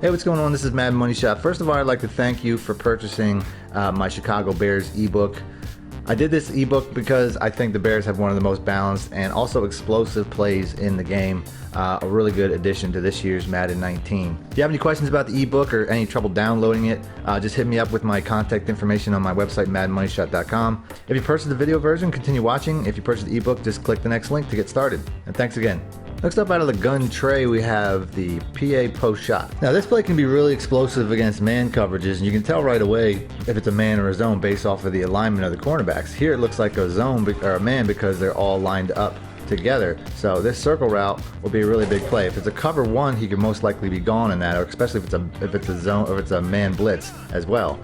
Hey, what's going on? This is Madden Money Shot. First of all, I'd like to thank you for purchasing my Chicago Bears ebook. I did this ebook because I think the Bears have one of the most balanced and also explosive plays in the game. A really good addition to this year's Madden 19. If you have any questions about the ebook or any trouble downloading it, just hit me up with my contact information on my website, MADDENMONEYSHOT.com. If you purchase the video version, continue watching. If you purchase the ebook, just click the next link to get started. And thanks again. Next up out of the gun tray, we have the PA post shot. Now this play can be really explosive against man coverages, and you can tell right away if it's a man or a zone based off of the alignment of the cornerbacks. Here it looks like a zone or a man because they're all lined up together. So this circle route will be a really big play. If it's a cover one, he could most likely be gone in that, or especially if it's a zone or if it's a man blitz as well.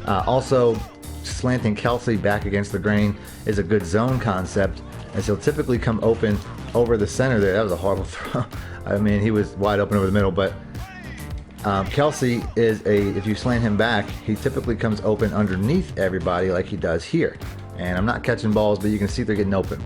Also, slanting Kelsey back against the grain is a good zone concept, as he'll typically come open over the center there. That was a horrible throw. I mean, he was wide open over the middle, but Kelsey is if you slant him back, he typically comes open underneath everybody like he does here. And I'm not catching balls, but you can see they're getting open.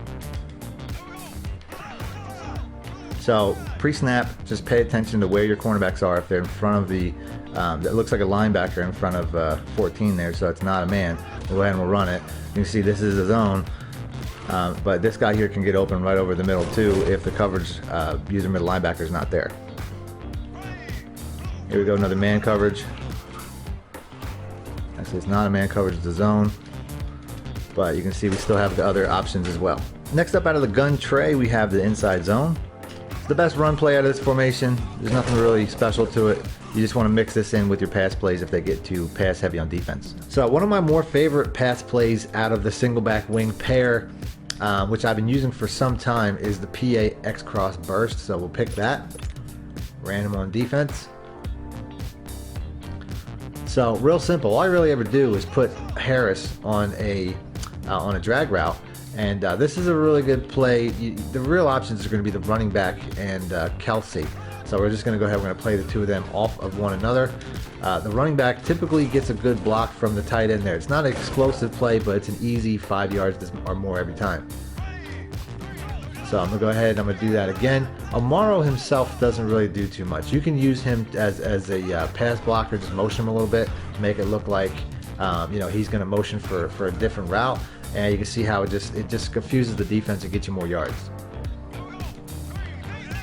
So pre-snap, just pay attention to where your cornerbacks are. If they're in front of the, that looks like a linebacker in front of 14 there, so it's not a man. We'll go ahead and we'll run it. You can see this is a zone. But this guy here can get open right over the middle too if the coverage user middle linebacker is not there. Here we go, another man coverage. Actually, it's not a man coverage, it's a zone. But you can see we still have the other options as well. Next up out of the gun tray, we have the inside zone. It's the best run play out of this formation. There's nothing really special to it. You just want to mix this in with your pass plays if they get too pass heavy on defense. So one of my more favorite pass plays out of the single back wing pair, which I've been using for some time, is the PA X cross burst. So we'll pick that. Random on defense. So real simple. All I really ever do is put Harris on a drag route, and this is a really good play. The real options are going to be the running back and Kelsey. So we're just going to go ahead, we're going to play the two of them off of one another. The running back typically gets a good block from the tight end there. It's not an explosive play, but it's an easy 5 yards or more every time. So I'm going to go ahead and I'm going to do that again. Amaro himself doesn't really do too much. You can use him as a pass blocker, just motion him a little bit, make it look like he's going to motion for a different route. And you can see how it just confuses the defense and gets you more yards.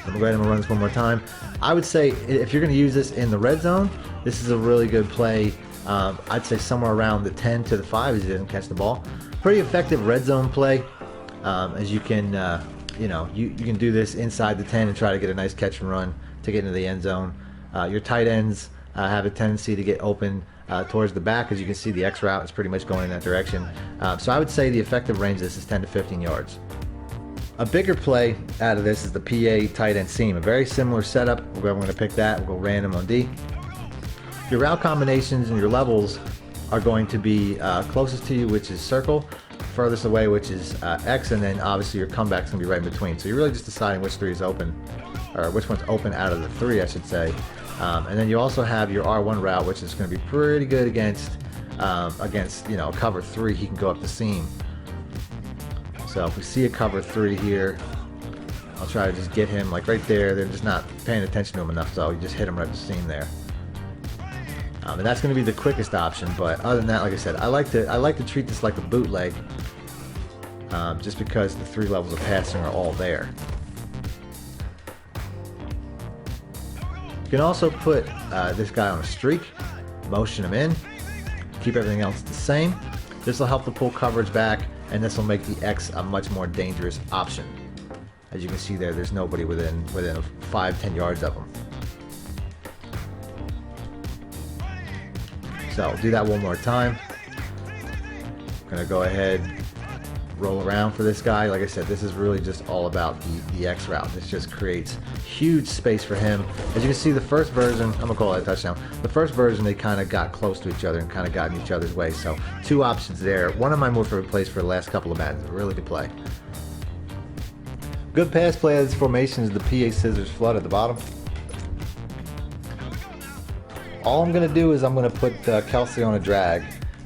I'm going to go ahead and run this one more time. I would say if you're going to use this in the red zone, this is a really good play. I'd say somewhere around the 10 to the 5 as he doesn't catch the ball. Pretty effective red zone play, as you can, you can do this inside the 10 and try to get a nice catch and run to get into the end zone. Your tight ends have a tendency to get open towards the back. As you can see, the X route is pretty much going in that direction. So I would say the effective range of this is 10 to 15 yards. A bigger play out of this is the PA tight end seam. A very similar setup. We're going to pick that. We'll go random on D. Your route combinations and your levels are going to be closest to you, which is circle, furthest away, which is X, and then obviously your comeback's going to be right in between. So you're really just deciding which three is open, or which one's open out of the three, I should say. And then you also have your R1 route, which is going to be pretty good against cover 3. He can go up the seam. So if we see a cover 3 here, I'll try to just get him like right there. They're just not paying attention to him enough, so you just hit him right at the seam there. And that's going to be the quickest option. But other than that, like I said, I like to treat this like a bootleg, just because the 3 levels of passing are all there. You can also put this guy on a streak, motion him in, keep everything else the same. This will help to pull coverage back, and this will make the X a much more dangerous option. As you can see there, there's nobody within 5-10 yards of him. So do that one more time. I'm gonna go ahead, roll around for this guy. Like I said, this is really just all about the X route. This just creates huge space for him. As you can see, the first version, I'm gonna call it a touchdown. The first version, they kind of got close to each other and kind of got in each other's way. So 2 options there. One of my more favorite plays for the last couple of Maddens. A really good play. Good pass play of this formation is the PA scissors flood at the bottom. All I'm going to do is I'm going to put Kelsey on a drag,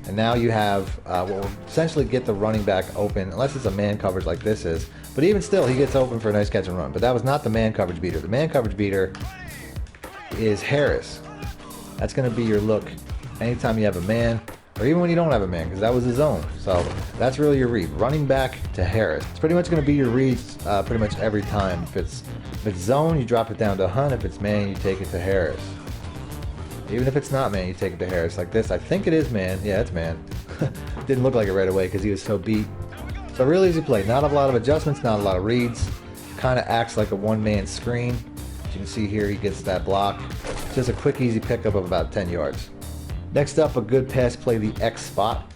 and now you have what will essentially get the running back open, unless it's a man coverage like this is. But even still, he gets open for a nice catch and run. But that was not the man coverage beater. The man coverage beater is Harris. That's going to be your look anytime you have a man, or even when you don't have a man, because that was his zone. So that's really your read. Running back to Harris. It's pretty much going to be your reads pretty much every time. If it's zone, you drop it down to Hunt. If it's man, you take it to Harris. Even if it's not man, you take it to Harris like this. I think it is man. Yeah, it's man. Didn't look like it right away because he was so beat. So really easy play. Not a lot of adjustments, not a lot of reads. Kind of acts like a one-man screen. As you can see here, he gets that block. Just a quick, easy pickup of about 10 yards. Next up, a good pass play, the X spot.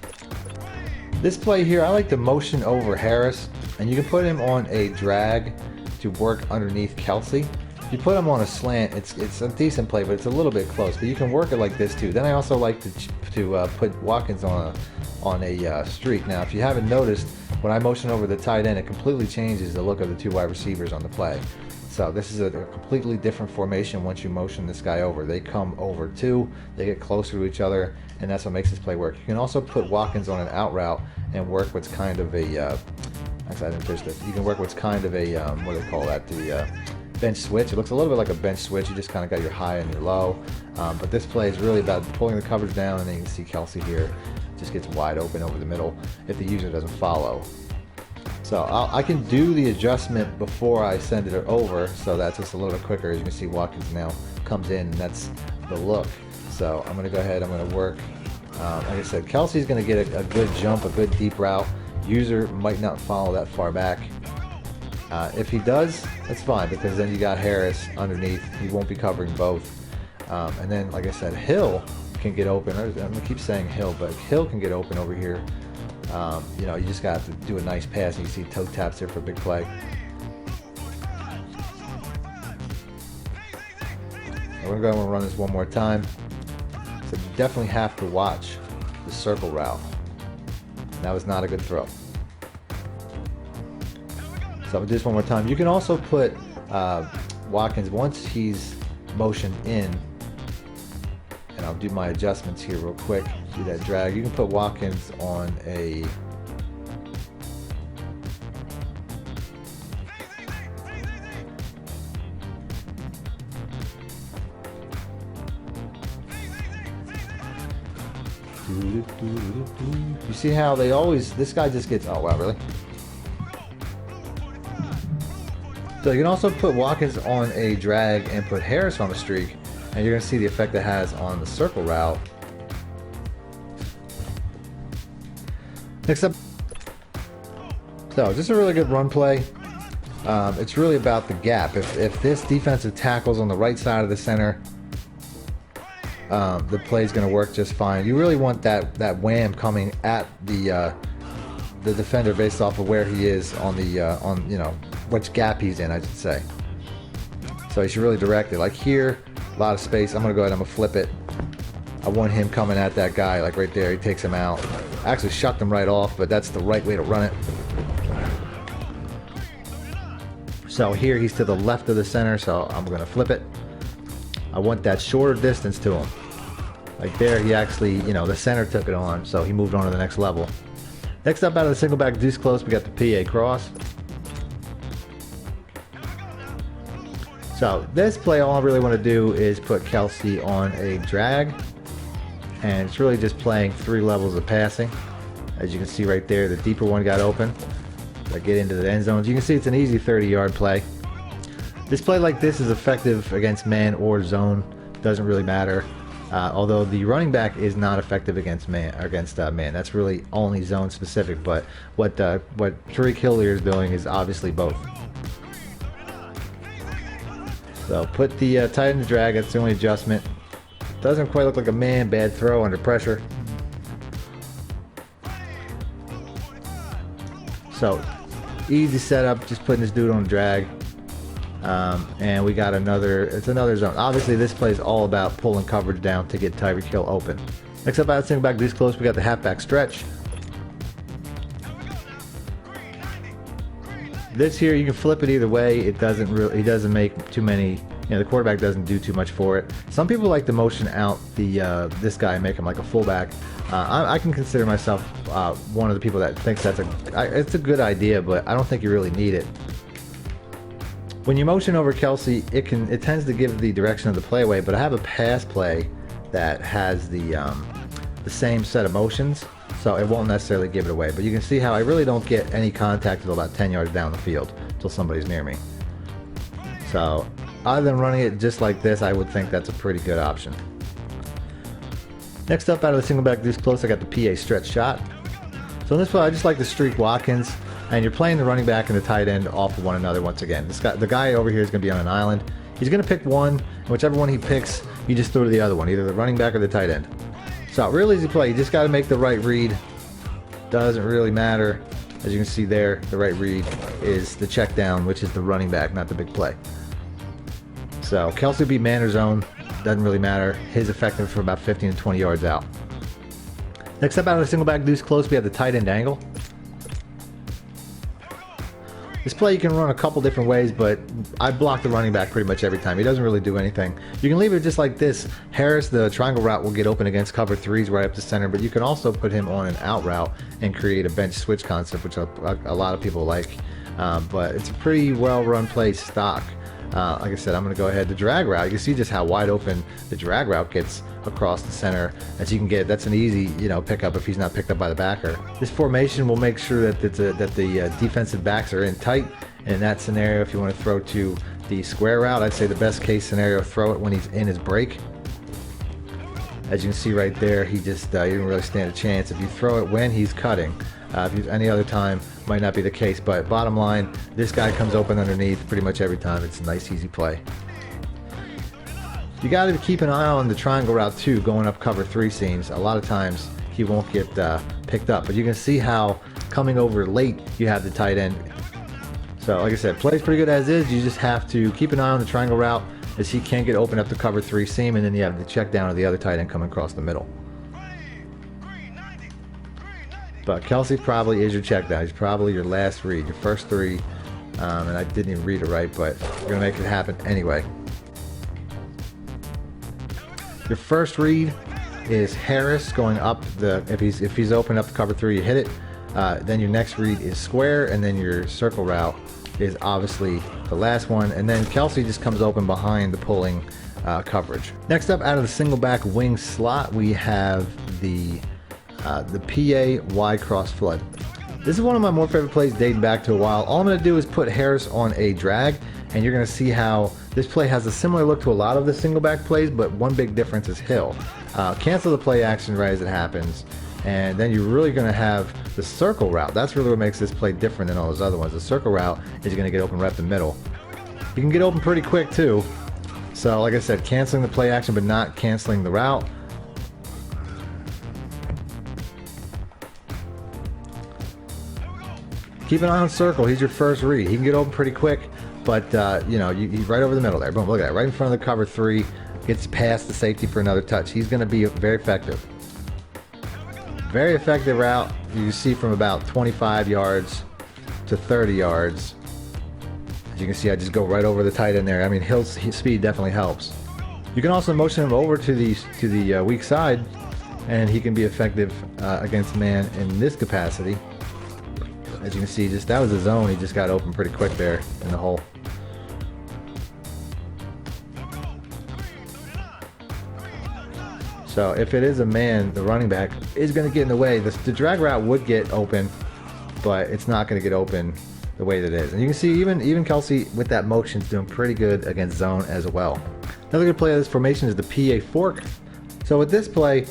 This play here, I like to motion over Harris, and you can put him on a drag to work underneath Kelsey. If you put him on a slant, it's a decent play, but it's a little bit close. But you can work it like this too. Then I also like to put Watkins on a streak. Now, if you haven't noticed, when I motion over the tight end, it completely changes the look of the two wide receivers on the play. So this is a completely different formation once you motion this guy over. They come over too, they get closer to each other, and that's what makes this play work. You can also put Watkins on an out route and work what's kind of a, actually I didn't finish this. You can work what's kind of a, what do they call that, the bench switch. It looks a little bit like a bench switch. You just kind of got your high and your low. But this play is really about pulling the coverage down, and then you can see Kelsey here just gets wide open over the middle if the user doesn't follow. So I can do the adjustment before I send it over, so that's just a little bit quicker. As you can see, Watkins now comes in, and that's the look. So I'm going to go ahead, I'm going to work. Like I said, Kelsey's going to get a good jump, a good deep route. User might not follow that far back. If he does, that's fine, because then you got Harris underneath. He won't be covering both. And then, like I said, Hill can get open. I'm going to keep saying Hill, but Hill can get open over here. You know, you just got to do a nice pass, and you see toe taps here for a big play. We're going to run this one more time. So you definitely have to watch the circle route. That was not a good throw. So I'll do this one more time. You can also put Watkins, once he's motioned in, and I'll do my adjustments here real quick. Do that drag. You can put Watkins on a you see how they always, this guy just gets, oh wow, really? So you can also put Watkins on a drag and put Harris on a streak, and you're going to see the effect it has on the circle route. Next up, so this is a really good run play. It's really about the gap. If this defensive tackle's on the right side of the center, the play's going to work just fine. You really want that wham coming at the defender based off of where he is on the you know, which gap he's in, I should say. So you should really direct it. Like here, a lot of space. I'm going to go ahead, I'm going to flip it. I want him coming at that guy, like right there. He takes him out. I actually shucked him right off, but that's the right way to run it. So here he's to the left of the center, so I'm going to flip it. I want that shorter distance to him. Like there, he actually, you know, the center took it on, so he moved on to the next level. Next up, out of the single back deuce close, we got the PA cross. So this play, all I really want to do is put Kelsey on a drag, and it's really just playing 3 levels of passing. As you can see right there, the deeper one got open. I get into the end zones. You can see it's an easy 30-yard play. This play like this is effective against man or zone. Doesn't really matter. Although the running back is not effective against man. That's really only zone specific. But what Tariq Hillier is doing is obviously both. So put the tight end drag. That's the only adjustment. Doesn't quite look like a man. Bad throw under pressure. So easy setup. Just putting this dude on a drag. And we got it's another zone. Obviously this play is all about pulling coverage down to get Tyreek Hill open. Next up, out single back this close, we got the halfback stretch. This here, you can flip it either way. It doesn't make too many, you know, the quarterback doesn't do too much for it. Some people like to motion out this guy and make him like a fullback. I can consider myself one of the people that thinks it's a good idea, but I don't think you really need it. When you motion over Kelsey, it tends to give the direction of the play away, but I have a pass play that has the same set of motions, so it won't necessarily give it away. But you can see how I really don't get any contact until about 10 yards down the field, until somebody's near me. So other than running it just like this, I would think that's a pretty good option. Next up, out of the single back deuce close, I got the PA stretch shot. So in this play, I just like to streak Watkins, and you're playing the running back and the tight end off of one another once again. The guy over here is going to be on an island. He's going to pick one, and whichever one he picks, you just throw to the other one, either the running back or the tight end. So real easy play. You just got to make the right read. Doesn't really matter. As you can see there, the right read is the check down, which is the running back, not the big play. So Kelsey beat man or zone. Doesn't really matter. His effective for about 15 to 20 yards out. Next up, out of the single back deuce close, we have the tight end angle. This play you can run a couple different ways, but I block the running back pretty much every time. He doesn't really do anything. You can leave it just like this. Harris, the triangle route, will get open against cover threes right up the center, but you can also put him on an out route and create a bench switch concept, which a lot of people like. But it's a pretty well run play stock. Like I said, I'm going to go ahead. The drag route, you can see just how wide open the drag route gets across the center. As you can get, that's an easy, pickup if he's not picked up by the backer. This formation will make sure that the defensive backs are in tight. And in that scenario, if you want to throw to the square route, I'd say the best case scenario, throw it when he's in his break. As you can see right there, he just he didn't really stand a chance. If you throw it when he's cutting, if any other time, might not be the case. But bottom line, this guy comes open underneath pretty much every time. It's a nice, easy play. You got to keep an eye on the triangle route too, going up cover three seams. A lot of times he won't get picked up, but you can see how coming over late you have the tight end. So like I said, plays pretty good as is. You just have to keep an eye on the triangle route, as he can get open up the cover three seam, and then you have the check down of the other tight end coming across the middle. But Kelsey probably is your check down. He's probably your last read, your first three. And I didn't even read it right, but we're gonna make it happen anyway. Your first read is Harris going up the, if he's open up the cover three, you hit it. Then your next read is square, and then your circle route is obviously the last one, and then Kelsey just comes open behind the pulling coverage. Next up, out of the single back wing slot, we have the PA Y cross flood. This is one of my more favorite plays dating back to a while. All I'm going to do is put Harris on a drag, and you're going to see how this play has a similar look to a lot of the single back plays, but one big difference is Hill. Cancel the play action right as it happens, and then you're really going to have the circle route. That's really what makes this play different than all those other ones. The circle route is going to get open right up the middle. You can get open pretty quick too. So like I said, canceling the play action but not canceling the route. Keep an eye on circle. He's your first read. He can get open pretty quick, but he's right over the middle there. Boom, look at that. Right in front of the cover three. Gets past the safety for another touch. He's going to be very effective. Very effective route. You see from about 25 yards to 30 yards. As you can see, I just go right over the tight end there. I mean, his speed definitely helps. You can also motion him over to the weak side, and he can be effective against man in this capacity. As you can see, that was a zone. He just got open pretty quick there in the hole. So if it is a man, the running back is going to get in the way. The drag route would get open, but it's not going to get open the way that it is. And you can see even Kelsey with that motion is doing pretty good against zone as well. Another good play of this formation is the PA fork. So with this play,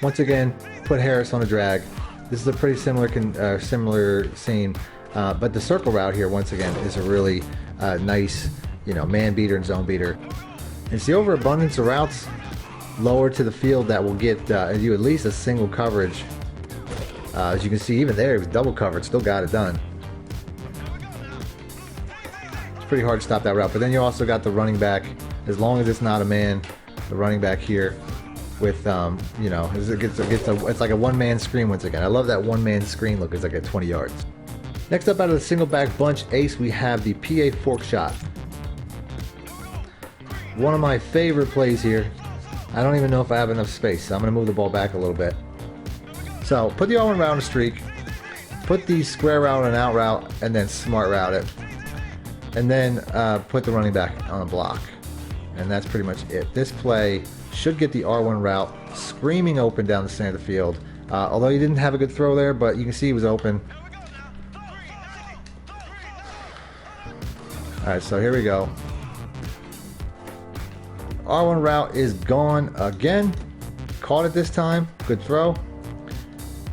once again, put Harris on a drag. This is a pretty similar scene, but the circle route here, once again, is a really nice, man beater and zone beater. It's the overabundance of routes lower to the field that will get you at least a single coverage. As you can see, even there, it was double covered, still got it done. It's pretty hard to stop that route, but then you also got the running back, as long as it's not a man, the running back here with, it's like a one-man screen once again. I love that one-man screen look as I get 20 yards. Next up, out of the single back bunch ace, we have the PA fork shot. One of my favorite plays here. I don't even know if I have enough space, so I'm going to move the ball back a little bit. So put the all-in route on a streak, put the square route on an out route, and then smart route it. And then put the running back on a block. And that's pretty much it. This play should get the R1 route screaming open down the center of the field. Although he didn't have a good throw there, but you can see he was open. Alright, so here we go. R1 route is gone again. Caught it this time. Good throw.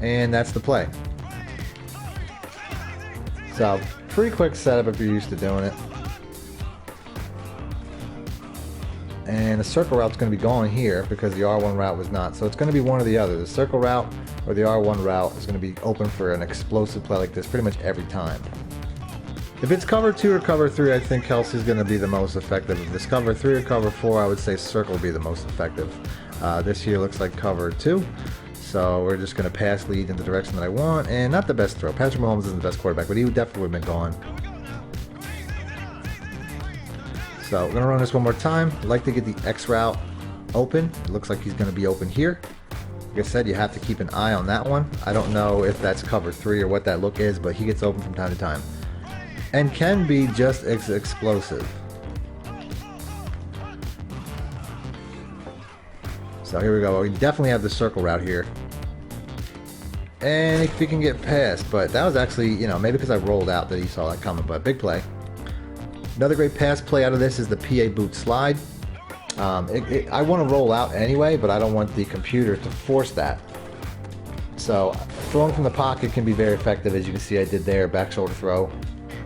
And that's the play. So, pretty quick setup if you're used to doing it. And the circle route's going to be going here because the R1 route was not. So it's going to be one or the other. The circle route or the R1 route is going to be open for an explosive play like this pretty much every time. If it's cover 2 or cover 3, I think Kelsey's going to be the most effective. If it's cover 3 or cover 4, I would say circle will be the most effective. This here looks like cover 2. So we're just going to pass lead in the direction that I want. And not the best throw. Patrick Mahomes isn't the best quarterback, but he definitely would have been gone. So we're going to run this one more time. I'd like to get the X route open. It looks like he's going to be open here. Like I said, you have to keep an eye on that one. I don't know if that's cover 3 or what that look is, but he gets open from time to time. And can be just as explosive. So here we go. We definitely have the circle route here. And if he can get past, but that was actually, you know, maybe because I rolled out that he saw that coming, but big play. Another great pass play out of this is the Playbook slide. I want to roll out anyway, but I don't want the computer to force that. So throwing from the pocket can be very effective, as you can see I did there, back shoulder throw.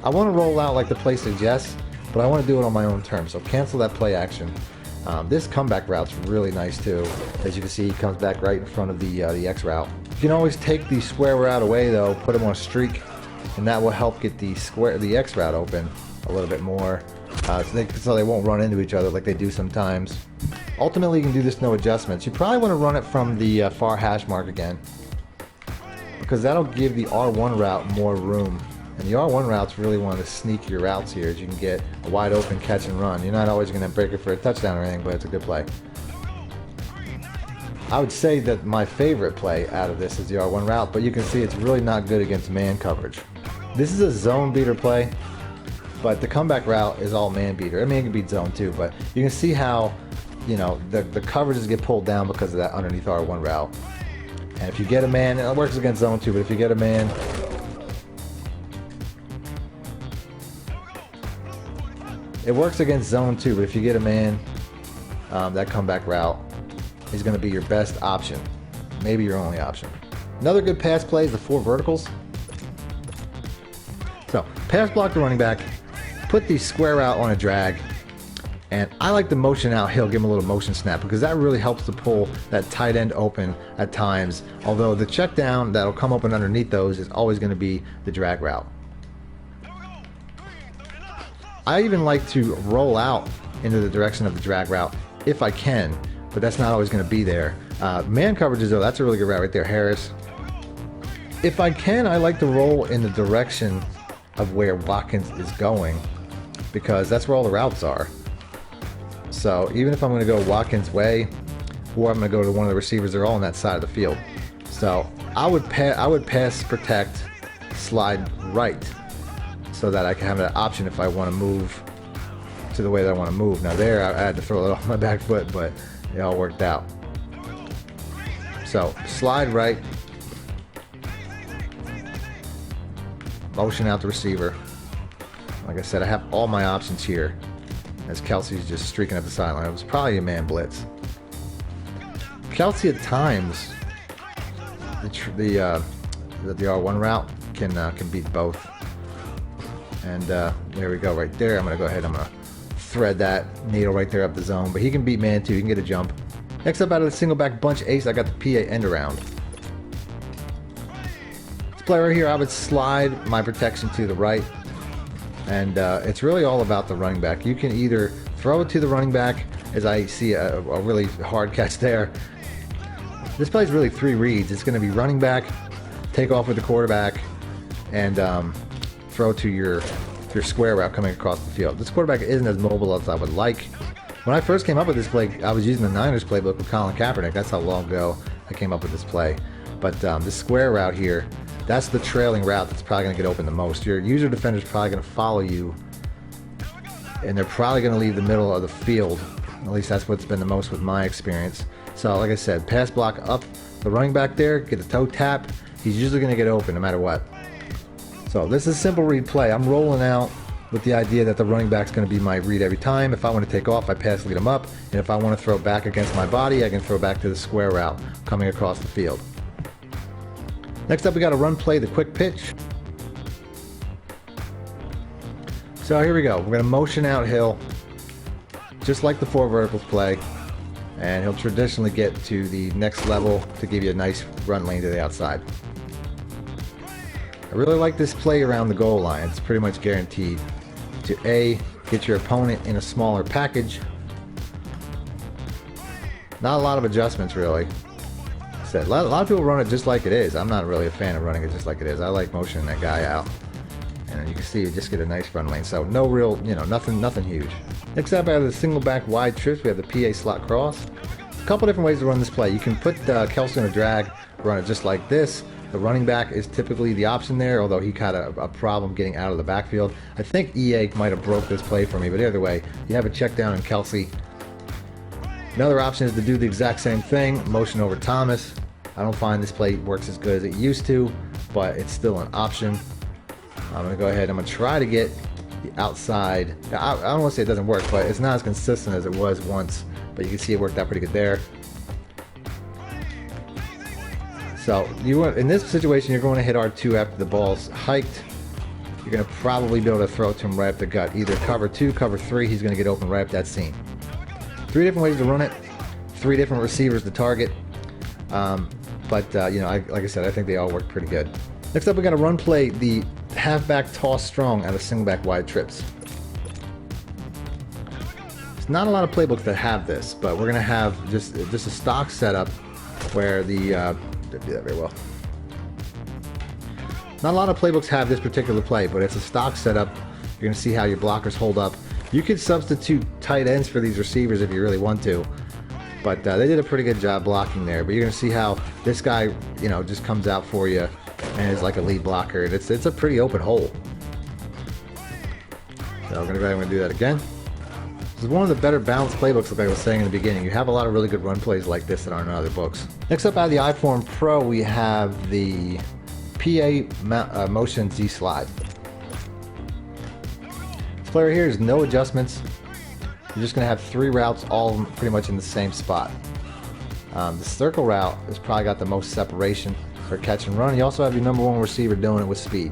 I want to roll out like the play suggests, but I want to do it on my own terms. So cancel that play action. This comeback route's really nice too. As you can see, he comes back right in front of the X route. You can always take the square route away though, put him on a streak, and that will help get the X route open a little bit more, so they won't run into each other like they do sometimes. Ultimately, you can do this no adjustments. You probably want to run it from the far hash mark again, because that'll give the R1 route more room. And the R1 route's really one of the sneakier routes here, as you can get a wide open catch and run. You're not always going to break it for a touchdown or anything, but it's a good play. I would say that my favorite play out of this is the R1 route, but you can see it's really not good against man coverage. This is a zone beater play, but the comeback route is all man beater. I mean, it can beat zone too, but you can see how, you know, the coverages get pulled down because of that underneath R1 route. And if you get a man, it works against zone too, but if you get a man, it works against zone too, but if you get a man, that comeback route is going to be your best option. Maybe your only option. Another good pass play is the 4 verticals. So, pass block the running back, put the square out on a drag, and I like the motion out hill, give him a little motion snap, because that really helps to pull that tight end open at times, although the check down that'll come open underneath those is always going to be the drag route. I even like to roll out into the direction of the drag route if I can, but that's not always going to be there. Man coverages though, that's a really good route right there, Harris. If I can, I like to roll in the direction of where Watkins is going, because that's where all the routes are. So even if I'm going to go Watkins' way, or I'm going to go to one of the receivers, they're all on that side of the field. So I would pass, protect, slide right, so that I can have an option if I want to move to the way that I want to move. Now there, I had to throw it off my back foot, but it all worked out. So slide right, motion out the receiver. Like I said, I have all my options here, as Kelsey's just streaking up the sideline. It was probably a man blitz. Kelsey at times, the R1 route can beat both. And there we go, right there. I'm gonna go ahead. I'm gonna thread that needle right there up the zone. But he can beat man too. He can get a jump. Next up, out of the single back bunch ace, I got the PA end around. This play right here, I would slide my protection to the right. And it's really all about the running back. You can either throw it to the running back, as I see a really hard catch there. This play is really 3 reads. It's going to be running back, take off with the quarterback, and throw to your square route coming across the field. This quarterback isn't as mobile as I would like. When I first came up with this play, I was using the Niners playbook with Colin Kaepernick. That's how long ago I came up with this play. But this square route here, that's the trailing route that's probably going to get open the most. Your user defender is probably going to follow you, and they're probably going to leave the middle of the field At least that's what's been the most with my experience. So like I said, pass block up the running back there, get the toe tap. He's usually going to get open no matter what. So this is simple read play. I'm rolling out with the idea that the running back's going to be my read every time. If I want to take off, I pass lead him up. And if I want to throw back against my body, I can throw back to the square route coming across the field. Next up, we got a run play, the quick pitch. So here we go. We're going to motion out Hill, just like the 4 verticals play. And he'll traditionally get to the next level to give you a nice run lane to the outside. I really like this play around the goal line. It's pretty much guaranteed to A, get your opponent in a smaller package. Not a lot of adjustments really. I said, a lot of people run it just like it is. I'm not really a fan of running it just like it is. I like motioning that guy out. And you can see you just get a nice run lane. So no real, nothing huge. Next up, out of the single back wide trips, we have the PA slot cross. A couple different ways to run this play. You can put Kelsey in a drag, run it just like this. The running back is typically the option there, although he had a problem getting out of the backfield. I think EA might have broke this play for me, but either way, you have a check down in Kelsey. Another option is to do the exact same thing, motion over Thomas. I don't find this play works as good as it used to, but it's still an option. I'm going to go ahead, I'm going to try to get the outside. I don't want to say it doesn't work, but it's not as consistent as it was once, but you can see it worked out pretty good there. So in this situation, you're going to hit R2 after the ball's hiked. You're going to probably be able to throw it to him right up the gut. Either cover 2, cover 3, he's going to get open right up that seam. 3 different ways to run it, 3 different receivers to target. Like I said, I think they all work pretty good. Next up, we got a run play, the halfback toss strong out of single back wide trips. There's not a lot of playbooks that have this, but we're going to have just a stock setup where the do that very well. Not a lot of playbooks have this particular play, but it's a stock setup. You're going to see how your blockers hold up. You could substitute tight ends for these receivers if you really want to, but they did a pretty good job blocking there. But you're going to see how this guy, just comes out for you and is like a lead blocker. It's a pretty open hole. So we're going to go ahead and do that again. This is one of the better balanced playbooks, like I was saying in the beginning. You have a lot of really good run plays like this that aren't in other books. Next up, out of the iForm Pro, we have the PA Motion Z Slide. This player here is no adjustments. You're just going to have 3 routes, all pretty much in the same spot. The circle route has probably got the most separation for catch and run. You also have your #1 receiver doing it with speed.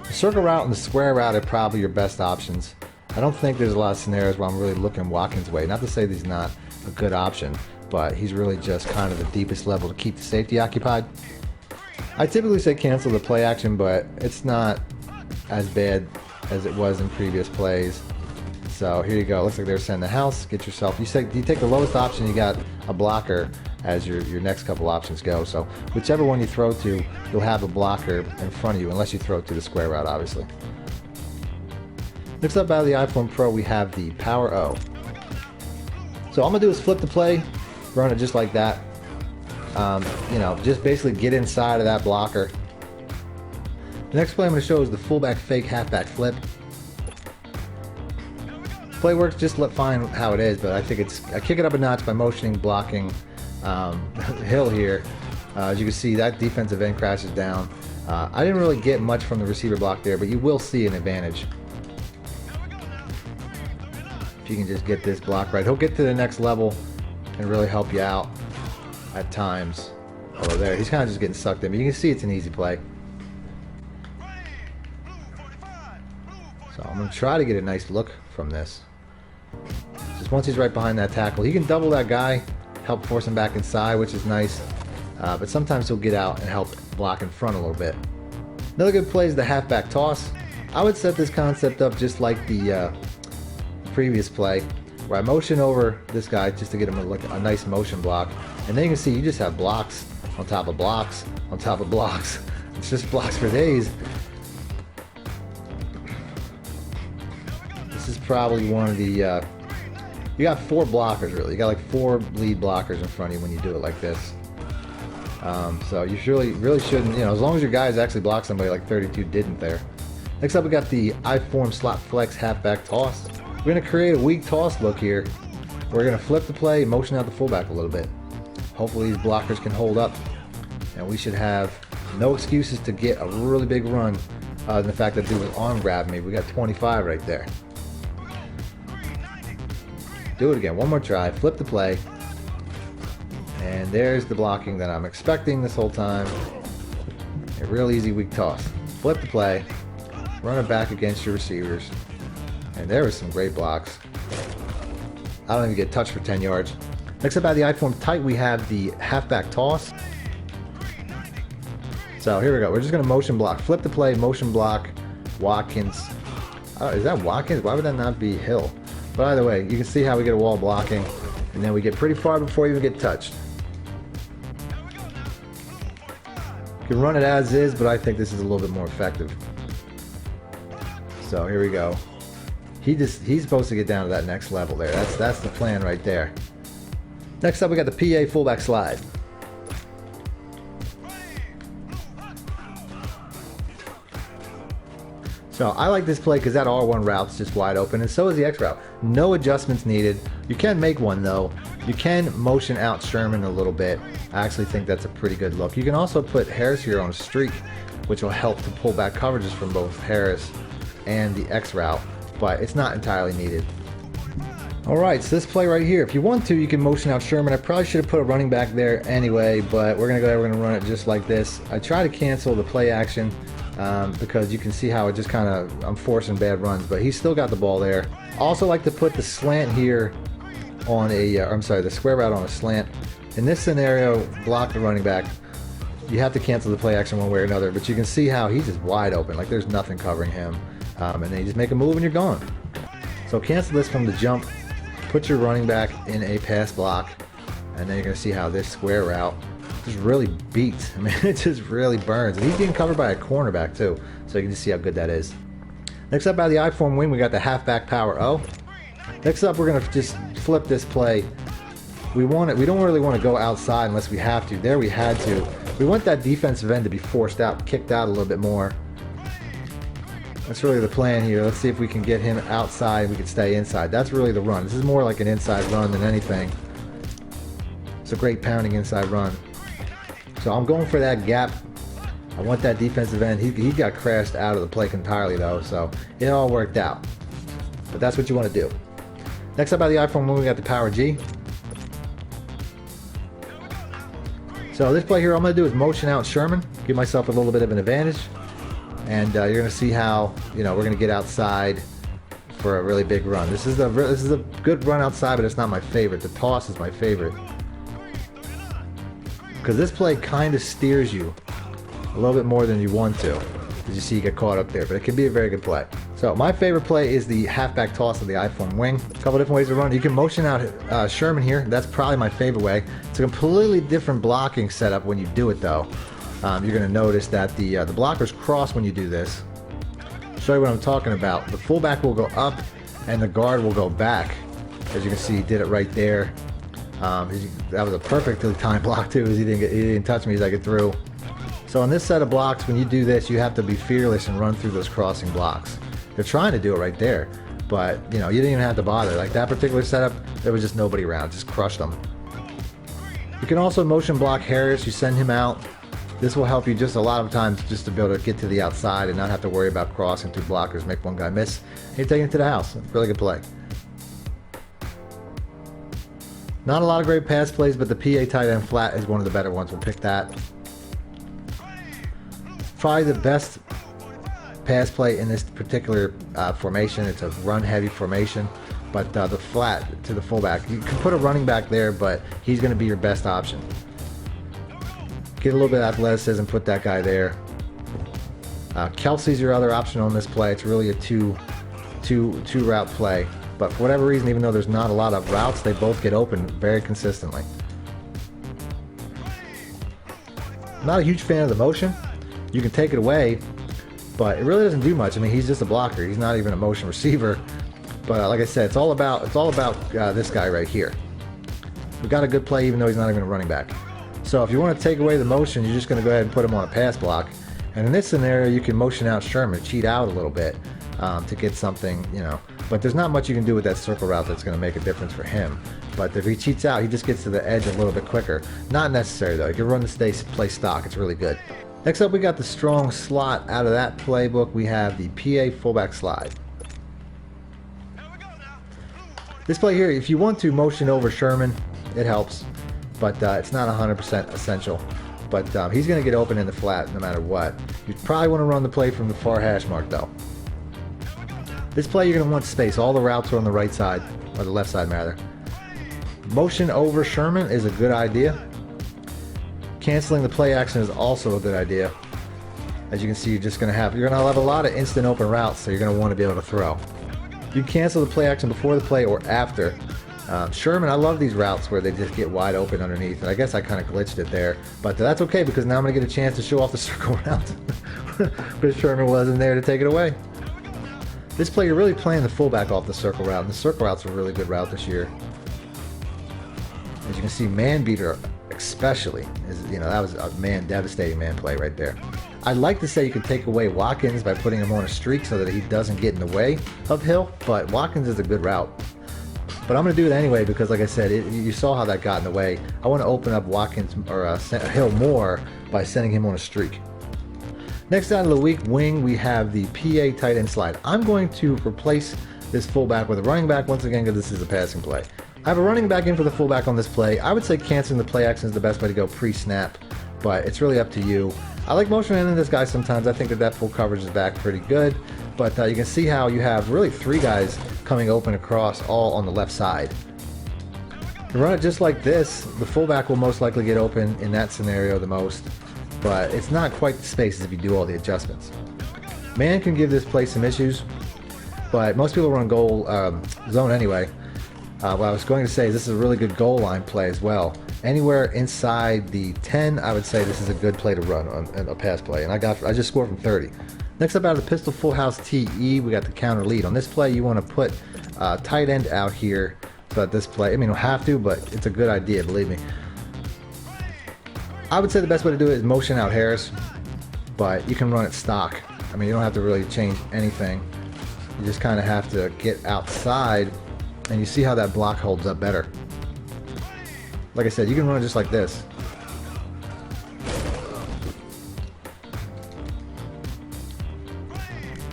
The circle route and the square route are probably your best options. I don't think there's a lot of scenarios where I'm really looking Watkins' way. Not to say that he's not a good option, but he's really just kind of the deepest level to keep the safety occupied. I typically say cancel the play action, but it's not as bad as it was in previous plays. So here you go. Looks like they're sending the house. Get yourself. You take the lowest option. You got a blocker as your next couple options go. So whichever one you throw to, you'll have a blocker in front of you, unless you throw it to the square route, obviously. Next up, out of the iPhone Pro, we have the Power O. So all I'm gonna do is flip the play, run it just like that. Just basically get inside of that blocker. The next play I'm gonna show is the fullback fake halfback flip. Play works just fine how it is, but I think I kick it up a notch by motioning, blocking Hill here. As you can see, that defensive end crashes down. I didn't really get much from the receiver block there, but you will see an advantage if you can just get this block right. He'll get to the next level and really help you out at times. Although there, he's kind of just getting sucked in, but you can see it's an easy play. So I'm going to try to get a nice look from this. Just once he's right behind that tackle, he can double that guy, help force him back inside, which is nice. But sometimes he'll get out and help block in front a little bit. Another good play is the halfback toss. I would set this concept up just like the previous play, where I motion over this guy just to get him a nice motion block, and then you can see you just have blocks on top of blocks on top of blocks. It's just blocks for days. This is probably one of the you got 4 blockers really. You got like 4 lead blockers in front of you when you do it like this. So you really shouldn't, as long as your guys actually block somebody like 32 didn't there. Next up, we got the iForm Slot Flex Halfback Toss. We're going to create a weak toss look here. We're going to flip the play, motion out the fullback a little bit. Hopefully these blockers can hold up, and we should have no excuses to get a really big run. The fact that dude was arm grabbing me. We got 25 right there. Do it again, one more try, flip the play. And there's the blocking that I'm expecting this whole time. A real easy weak toss. Flip the play, run it back against your receivers. And there was some great blocks. I don't even get touched for 10 yards. Next up out of the I-form tight, we have the halfback toss. So here we go. We're just going to motion block. Flip the play, motion block, Watkins. Is that Watkins? Why would that not be Hill? But either way, you can see how we get a wall blocking. And then we get pretty far before you even get touched. You can run it as is, but I think this is a little bit more effective. So here we go. He's supposed to get down to that next level there. That's the plan right there. Next up, we got the PA fullback slide. So I like this play because that R1 route's just wide open, and so is the X route. No adjustments needed. You can make one though. You can motion out Sherman a little bit. I actually think that's a pretty good look. You can also put Harris here on a streak, which will help to pull back coverages from both Harris and the X route, but it's not entirely needed. Alright, so this play right here, if you want to, you can motion out Sherman. I probably should have put a running back there anyway, but we're going to go ahead, we're going to run it just like this. I try to cancel the play action because you can see how it just kind of, I'm forcing bad runs, but he's still got the ball there. Also like to put the slant here on a, the square route on a slant. In this scenario, block the running back. You have to cancel the play action one way or another, but you can see how he's just wide open, like there's nothing covering him. And then you just make a move and you're gone. So cancel this from the jump, put your running back in a pass block, and then you're going to see how this square route just really beats. I mean, it just really burns. And he's getting covered by a cornerback too, so you can just see how good that is. Next up out of the I-form wing, we got the halfback power O. Next up, we're going to just flip this play. We don't really want to go outside unless we have to. There we had to. We want that defensive end to be forced out, kicked out a little bit more. That's really the plan here. Let's see if we can get him outside. We can stay inside. That's really the run. This is more like an inside run than anything. It's a great pounding inside run. So I'm going for that gap. I want that defensive end. He got crashed out of the play entirely though, so it all worked out. But that's what you want to do. Next up out of the I-form wing, we got the power G. So this play here, all I'm going to do is motion out Sherman, give myself a little bit of an advantage. And you're going to see how, we're going to get outside for a really big run. This is a good run outside, but it's not my favorite. The toss is my favorite. Because this play kind of steers you a little bit more than you want to. As you see, you get caught up there, but it can be a very good play. So my favorite play is the halfback toss of the I-form wing. A couple different ways to run. You can motion out Sherman here. That's probably my favorite way. It's a completely different blocking setup when you do it though. You're going to notice that the blockers cross when you do this. I'll show you what I'm talking about. The fullback will go up and the guard will go back. As you can see, he did it right there. That was a perfectly timed block too, as he didn't touch me as I get through. So on this set of blocks, when you do this, you have to be fearless and run through those crossing blocks. They're trying to do it right there, but you didn't even have to bother. Like that particular setup, there was just nobody around, just crushed them. You can also motion block Harris. You send him out. This will help you just a lot of times just to be able to get to the outside and not have to worry about crossing through blockers, make one guy miss, and you're taking it to the house. Really good play. Not a lot of great pass plays, but the PA tight end flat is one of the better ones. We'll pick that. Probably the best pass play in this particular formation. It's a run-heavy formation, but the flat to the fullback. You can put a running back there, but he's going to be your best option. Get a little bit of athleticism, put that guy there. Kelsey's your other option on this play. It's really a two route play. But for whatever reason, even though there's not a lot of routes, they both get open very consistently. Not a huge fan of the motion. You can take it away, but it really doesn't do much. I mean, he's just a blocker. He's not even a motion receiver. But like I said, it's all about this guy right here. We got a good play, even though he's not even a running back. So if you want to take away the motion, you're just going to go ahead and put him on a pass block. And in this scenario, you can motion out Sherman, cheat out a little bit to get something, But there's not much you can do with that circle route that's going to make a difference for him. But if he cheats out, he just gets to the edge a little bit quicker. Not necessary though. You can run the play stock. It's really good. Next up, we got the strong slot. Out of that playbook, we have the PA Fullback Slide. This play here, if you want to motion over Sherman, it helps, but it's not 100% essential. But he's going to get open in the flat no matter what. You probably want to run the play from the far hash mark though. This play you're going to want space. All the routes are on the right side, or the left side rather. Motion over Sherman is a good idea. Canceling the play action is also a good idea. As you can see, you're going to have a lot of instant open routes, so you're going to want to be able to throw. You can cancel the play action before the play or after. Sherman, I love these routes where they just get wide open underneath, and I guess I kind of glitched it there, but that's okay because now I'm going to get a chance to show off the circle route. But Sherman wasn't there to take it away. This play, you're really playing the fullback off the circle route, and the circle route's a really good route this year. As you can see, man beater especially is, that was a devastating man play right there. I'd like to say you could take away Watkins by putting him on a streak so that he doesn't get in the way of Hill, but Watkins is a good route. But I'm going to do it anyway because, like I said, you saw how that got in the way. I want to open up Watkins or Hill more by sending him on a streak. Next out of the week wing, we have the PA tight end slide. I'm going to replace this fullback with a running back once again because this is a passing play. I have a running back in for the fullback on this play. I would say canceling the play action is the best way to go pre-snap, but it's really up to you. I like motion in this guy sometimes. I think that full coverage is back pretty good, but you can see how you have really 3 guys coming open across all on the left side. You run it just like this, the fullback will most likely get open in that scenario the most, but it's not quite the spaces if you do all the adjustments. Man can give this play some issues, but most people run goal zone anyway. What I was going to say is this is a really good goal line play as well. Anywhere inside the 10, I would say this is a good play to run on a pass play, and I just scored from 30. Next up out of the pistol full house TE, we got the counter lead. On this play, you want to put tight end out here so that this play, I mean, you don't have to, but it's a good idea, believe me. I would say the best way to do it is motion out Harris, but you can run it stock. I mean, you don't have to really change anything. You just kind of have to get outside, and you see how that block holds up better. Like I said, you can run it just like this.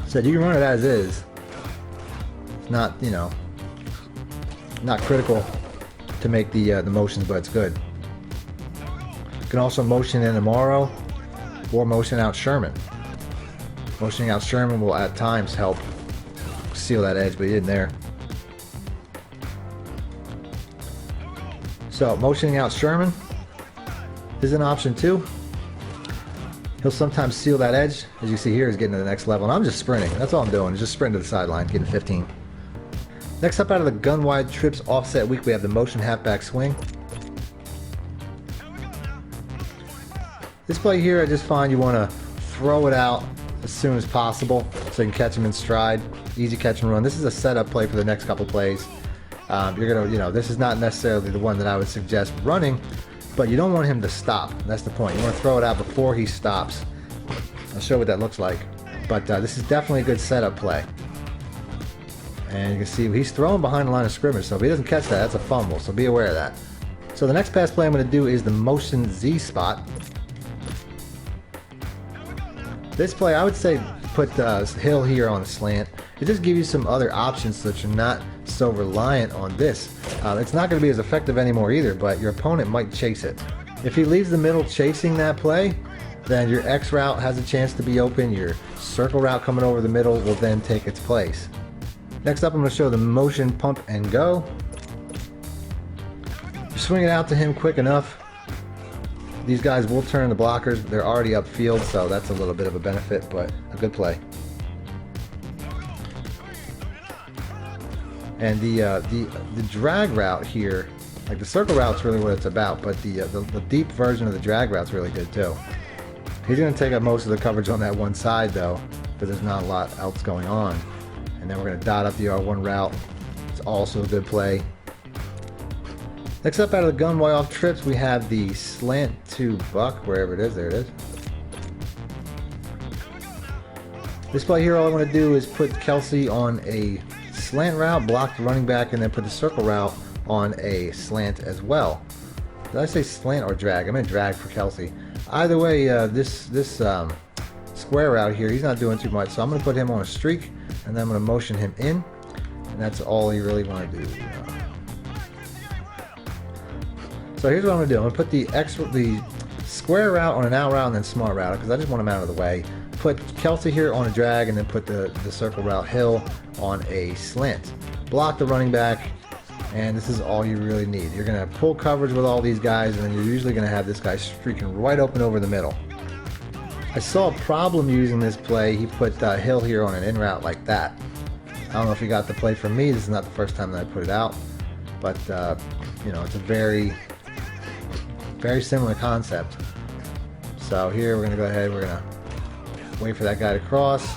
So you can run it as is. It's not, not critical to make the motions, but it's good. You can also motion in Amaro or motion out Sherman. Motioning out Sherman will at times help seal that edge, but he didn't there. So motioning out Sherman is an option too. He'll sometimes seal that edge. As you see here, he's getting to the next level. And I'm just sprinting. That's all I'm doing. Just sprinting to the sideline, getting 15. Next up out of the gun wide trips offset week, we have the motion halfback swing. This play here, I just find you want to throw it out as soon as possible so you can catch him in stride. Easy catch and run. This is a setup play for the next couple plays. You're gonna, this is not necessarily the one that I would suggest running, but you don't want him to stop. That's the point. You want to throw it out before he stops. I'll show you what that looks like. But this is definitely a good setup play. And you can see he's throwing behind the line of scrimmage, so if he doesn't catch that, that's a fumble, so be aware of that. So the next pass play I'm going to do is the motion Z spot. This play, I would say put Hill here on a slant. It just gives you some other options so that you're not so reliant on this. It's not going to be as effective anymore either, but your opponent might chase it. If he leaves the middle chasing that play, then your X route has a chance to be open. Your circle route coming over the middle will then take its place. Next up, I'm going to show the motion pump and go. You swing it out to him quick enough. These guys will turn the blockers. They're already upfield, so that's a little bit of a benefit, but a good play. And the drag route here, like the circle route's really what it's about, but the deep version of the drag route's really good too. He's going to take up most of the coverage on that one side though, because there's not a lot else going on. And then we're going to dot up the R1 route. It's also a good play. Next up out of the gun way off trips, we have the slant to buck, wherever it is. There it is. This play here, all I want to do is put Kelsey on a slant route, block the running back, and then put the circle route on a slant as well. Did I say slant or drag? I meant drag for Kelsey. Either way, this square route here, he's not doing too much, so I'm going to put him on a streak, and then I'm going to motion him in, and that's all you really want to do. So here's what I'm going to do. I'm going to put the square route on an out route and then smart route, because I just want him out of the way. Put Kelsey here on a drag, and then put the circle route Hill on a slant. Block the running back, and this is all you really need. You're going to pull coverage with all these guys, and then you're usually going to have this guy streaking right open over the middle. I saw a problem using this play. He put Hill here on an in route like that. I don't know if he got the play from me. This is not the first time that I put it out, but you know, it's a very similar concept. So here we're going to go ahead, we're going to wait for that guy to cross.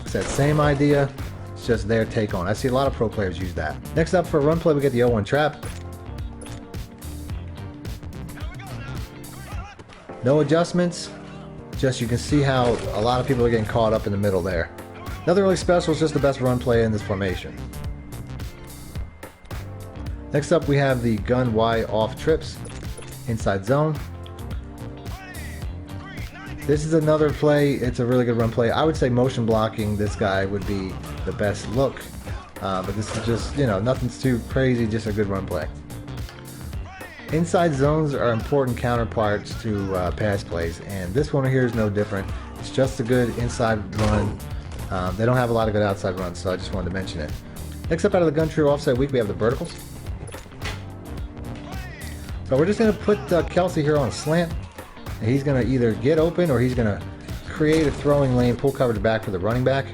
It's that same idea, it's just their take on it. I see a lot of pro players use that. Next up for a run play, we get the 0-1 trap. No adjustments, just you can see how a lot of people are getting caught up in the middle there. Nothing really special, it's just the best run play in this formation. Next up we have the gun Y off trips, inside zone. This is another play, it's a really good run play. I would say motion blocking this guy would be the best look, but this is just, you know, nothing's too crazy, just a good run play. Inside zones are important counterparts to pass plays, and this one here is no different. It's just a good inside run. They don't have a lot of good outside runs, so I just wanted to mention it. Next up out of the gun true offset week, we have the verticals. So we're just going to put Kelsey here on a slant. And he's going to either get open or he's going to create a throwing lane, pull coverage back for the running back.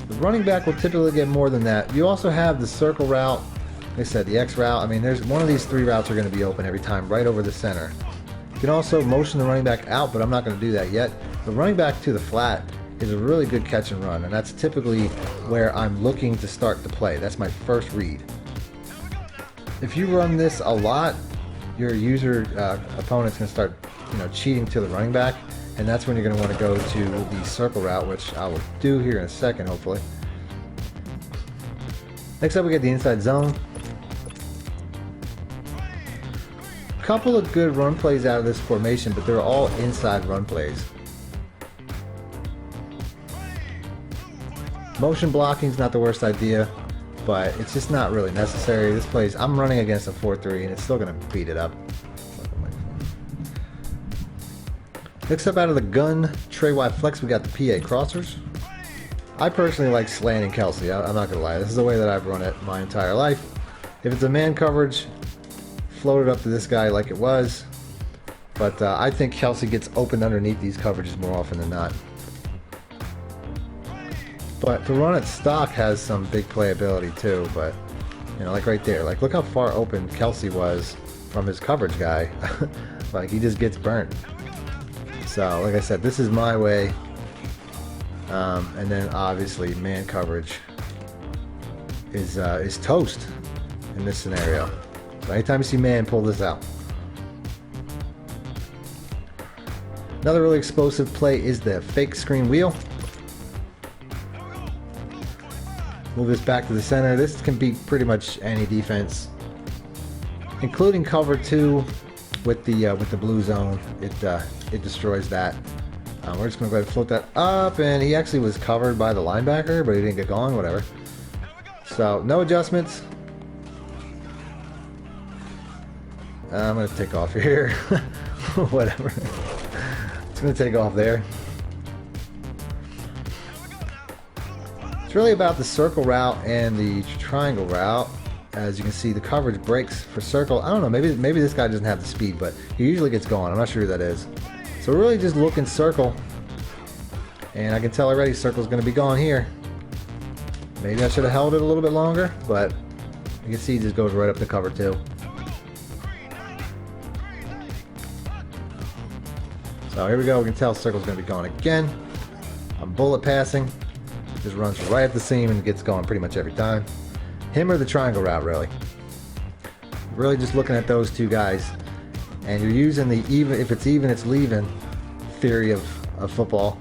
The running back will typically get more than that. You also have the circle route, like I said, the X route. I mean, there's one of these three routes are going to be open every time, right over the center. You can also motion the running back out, but I'm not going to do that yet. The running back to the flat is a really good catch and run, and that's typically where I'm looking to start the play. That's my first read. If you run this a lot, your user opponent's going to start, you know, cheating to the running back, and that's when you're going to want to go to the circle route, which I will do here in a second, hopefully. Next up, we get the inside zone. A couple of good run plays out of this formation, but they're all inside run plays. Motion blocking is not the worst idea, but it's just not really necessary. This plays, I'm running against a 4-3 and it's still going to beat it up. Next up out of the gun tray wide flex, we got the PA crossers. I personally like slanting Kelsey, I'm not going to lie. This is the way that I've run it my entire life. If it's a man coverage, float it up to this guy like it was. But I think Kelsey gets opened underneath these coverages more often than not. But to run it stock has some big playability too, but you know, like right there, like look how far open Kelsey was from his coverage guy. Like he just gets burnt. So like I said, this is my way. And then obviously man coverage is toast in this scenario. So anytime you see man, pull this out. Another really explosive play is the fake screen wheel. Move this back to the center. This can beat pretty much any defense, including cover 2 with the blue zone. It destroys that. We're just gonna go ahead and float that up, and he actually was covered by the linebacker, but he didn't get going. Whatever. So no adjustments. I'm gonna take off here. Whatever. It's gonna take off there. It's really about the circle route and the triangle route. As you can see, the coverage breaks for circle. I don't know, maybe this guy doesn't have the speed, but he usually gets going. I'm not sure who that is. So we're really just looking circle. And I can tell already circle's going to be gone here. Maybe I should have held it a little bit longer, but you can see he just goes right up the cover too. So here we go, we can tell circle's going to be going again. I'm bullet passing. Just runs right at the seam and gets going pretty much every time. Him or the triangle route, really. Really just looking at those two guys. And you're using the even, if it's even, it's leaving theory of football.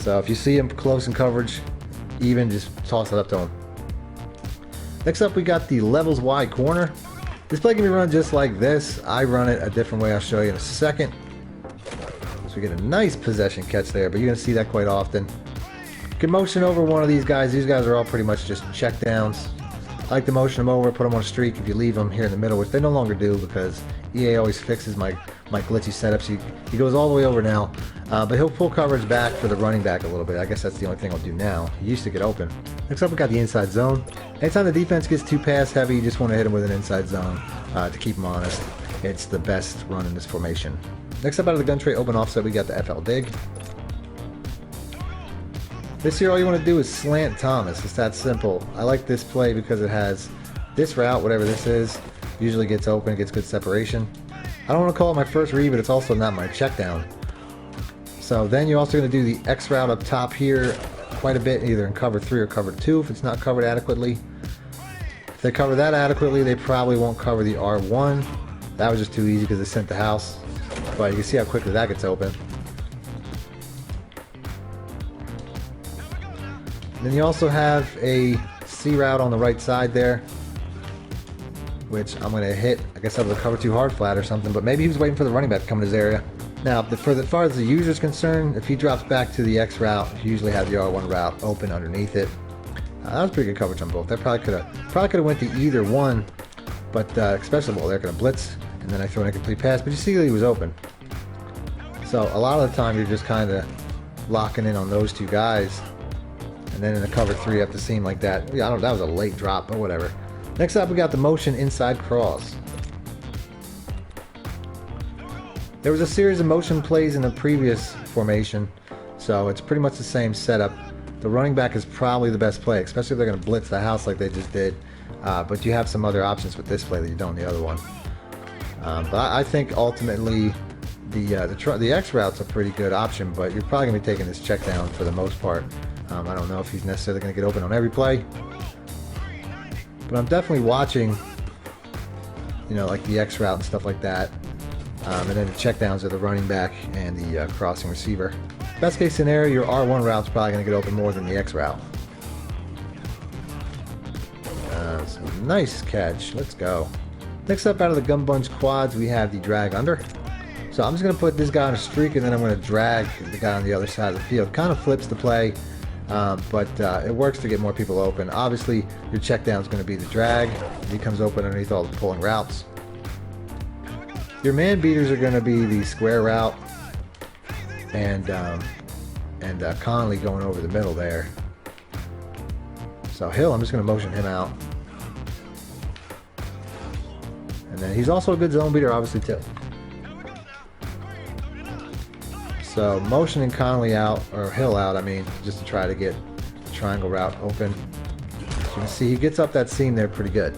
So if you see him close in coverage, even, just toss it up to him. Next up, we got the levels wide corner. This play can be run just like this. I run it a different way. I'll show you in a second. So we get a nice possession catch there, but you're going to see that quite often. You can motion over one of these guys. These guys are all pretty much just check downs. I like to motion them over, put them on a streak if you leave them here in the middle, which they no longer do because EA always fixes my glitchy setups. He goes all the way over now, but he'll pull coverage back for the running back a little bit. I guess that's the only thing I'll do now. He used to get open. Next up, we got the inside zone. Anytime the defense gets too pass heavy, you just want to hit him with an inside zone to keep him honest. It's the best run in this formation. Next up, out of the gun tray open offset, we got the FL dig. This here, all you want to do is slant Thomas. It's that simple. I like this play because it has this route, whatever this is, usually gets open, gets good separation. I don't want to call it my first read, but it's also not my check down. So then you're also going to do the X route up top here quite a bit, either in cover 3 or cover 2 if it's not covered adequately. If they cover that adequately, they probably won't cover the R1. That was just too easy because they sent the house. But you can see how quickly that gets open. Then you also have a C route on the right side there, which I'm going to hit. I guess that was a cover 2 hard flat or something, but maybe he was waiting for the running back to come in his area. Now, as far as the user is concerned, if he drops back to the X route, you usually have the R1 route open underneath it. That was pretty good coverage on both. That probably could have went to either one, but especially while they're going to blitz, and then I throw an incomplete pass. But you see that he was open. So a lot of the time you're just kind of locking in on those two guys, and then in a cover 3 you have to seem like that. Yeah, I don't know, that was a late drop, but whatever. Next up, we got the motion inside cross. There was a series of motion plays in the previous formation, so it's pretty much the same setup. The running back is probably the best play, especially if they're going to blitz the house like they just did. But you have some other options with this play that you don't in the other one. But I think ultimately the X route's a pretty good option, but you're probably going to be taking this check down for the most part. I don't know if he's necessarily going to get open on every play, but I'm definitely watching, like the X route and stuff like that. And then the checkdowns are the running back and the crossing receiver. Best case scenario, your R1 route's probably going to get open more than the X route. So nice catch. Let's go. Next up, out of the gun bunch quads, we have the drag under. So I'm just going to put this guy on a streak, and then I'm going to drag the guy on the other side of the field. Kind of flips the play, but it works to get more people open. Obviously, your check down is going to be the drag. He comes open underneath all the pulling routes. Your man beaters are going to be the square route and Conley going over the middle there. So Hill, I'm just going to motion him out. And then he's also a good zone beater, obviously, too. So motioning Conley out, or Hill out, I mean, just to try to get the triangle route open. As you can see, he gets up that seam there pretty good.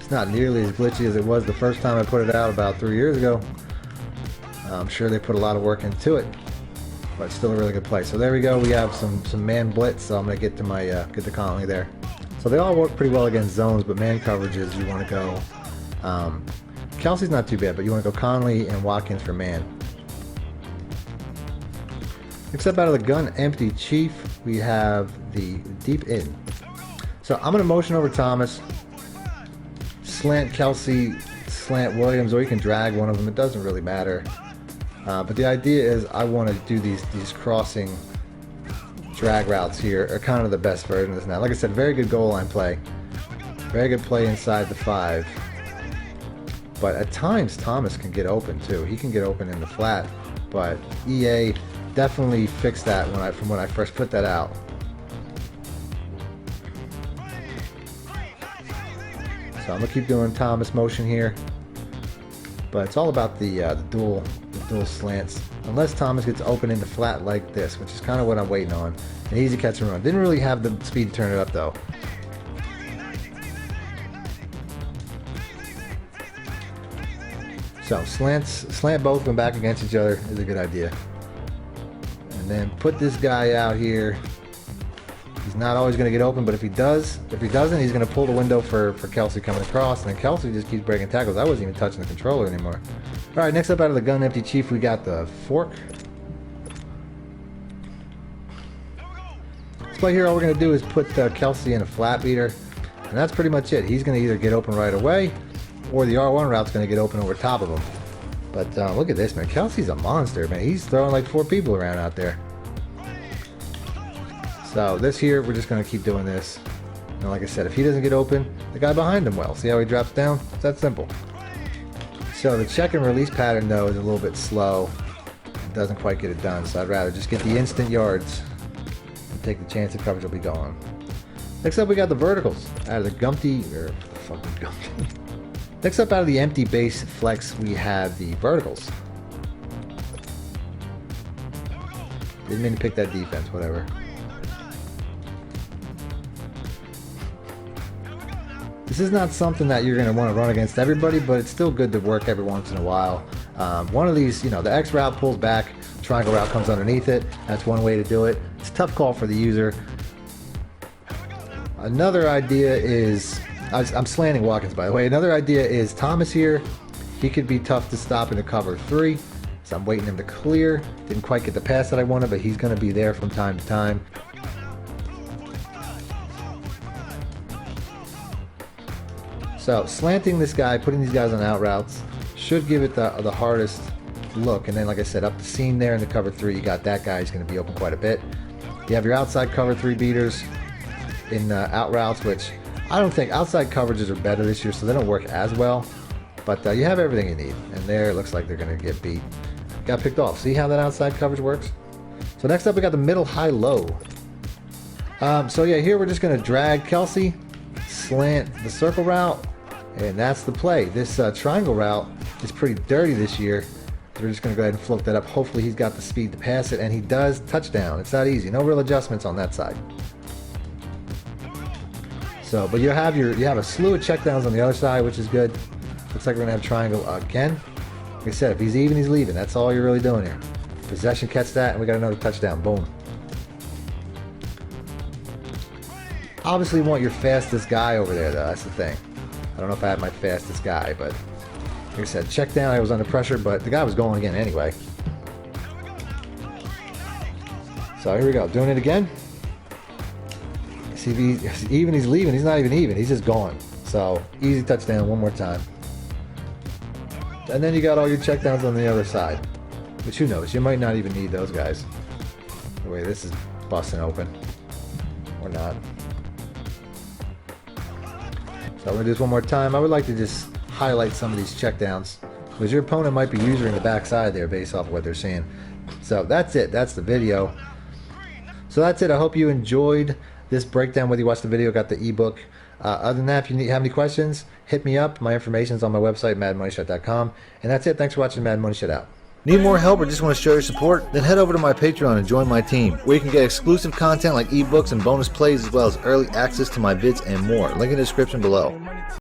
Not nearly as glitchy as it was the first time I put it out about 3 years ago. I'm sure they put a lot of work into it, but it's still a really good play. So there we go. We have some man blitz. So I'm gonna get to my get to Conley there. So they all work pretty well against zones, but man coverages you want to go. Kelsey's not too bad, but you want to go Conley and Watkins for man. Next up, out of the gun empty Chief, we have the deep in. So I'm gonna motion over Thomas. Slant Kelsey, slant Williams, or you can drag one of them. It doesn't really matter. But the idea is I want to do these crossing drag routes here are kind of the best version of this now. Like I said, very good goal line play. Very good play inside the 5. But at times Thomas can get open too. He can get open in the flat. But EA definitely fixed that from when I first put that out. So I'm gonna keep doing Thomas motion here, but it's all about the dual slants. Unless Thomas gets open into flat like this, which is kind of what I'm waiting on. An easy catch and run. Didn't really have the speed to turn it up though. So slant both of them back against each other is a good idea. And then put this guy out here. He's not always going to get open, but if he doesn't, he's going to pull the window for Kelsey coming across, and then Kelsey just keeps breaking tackles. I wasn't even touching the controller anymore. All right, next up, out of the gun empty Chief, we got the fork. play here, all we're going to do is put Kelsey in a flat beater, and that's pretty much it. He's going to either get open right away, or the R1 route's going to get open over top of him. But look at this, man. Kelsey's a monster, man. He's throwing like 4 people around out there. So this here, we're just going to keep doing this. And like I said, if he doesn't get open, the guy behind him will. See how he drops down? It's that simple. So the check and release pattern, though, is a little bit slow. It doesn't quite get it done, so I'd rather just get the instant yards and take the chance that coverage will be gone. Next up, we got the verticals. Out of the Gumpty, or the fucking Gumpty. Next up, out of the empty base flex, we have the verticals. Didn't mean to pick that defense, whatever. This is not something that you're going to want to run against everybody, but it's still good to work every once in a while. One of these, the X route pulls back, triangle route comes underneath it. That's one way to do it. It's a tough call for the user. Another idea is, I'm slanting Watkins, by the way. Another idea is Thomas here. He could be tough to stop into cover 3. So I'm waiting him to clear. Didn't quite get the pass that I wanted, but he's going to be there from time to time. So slanting this guy, putting these guys on out routes, should give it the hardest look. And then, like I said, up the seam there in the cover 3, you got that guy. He's going to be open quite a bit. You have your outside cover 3 beaters in out routes, which I don't think outside coverages are better this year, so they don't work as well. But you have everything you need. And there, it looks like they're going to get beat. Got picked off. See how that outside coverage works? So next up, we got the middle, high, low. So yeah, here we're just going to drag Kelsey, slant the circle route, and that's the play. This triangle route is pretty dirty this year. So we're just going to go ahead and float that up. Hopefully he's got the speed to pass it, and he does. Touchdown. It's that easy. No real adjustments on that side. So, but you have a slew of checkdowns on the other side, which is good. Looks like we're gonna have triangle again. Like I said, if he's even, he's leaving. That's all you're really doing here. Possession, catch that, and we got another touchdown. Boom. Obviously, you want your fastest guy over there, though. That's the thing. I don't know if I have my fastest guy, but like I said, check down. I was under pressure, but the guy was going again anyway. So here we go, doing it again. See if he's even, he's leaving. He's not even even. He's just going. So easy touchdown one more time. And then you got all your checkdowns on the other side. Which who knows? You might not even need those guys. The way this is busting open. Or not. So I'm going to do this one more time. I would like to just highlight some of these checkdowns. Because your opponent might be using the backside there based off of what they're seeing. So that's it. That's the video. So that's it. I hope you enjoyed this breakdown, whether you watched the video, got the ebook. Other than that, if you have any questions, hit me up. My information is on my website, MADDENMONEYSHOT.com. And that's it. Thanks for watching Madden Money Shot out. Need more help or just want to show your support? Then head over to my Patreon and join my team, where you can get exclusive content like ebooks and bonus plays, as well as early access to my vids and more. Link in the description below.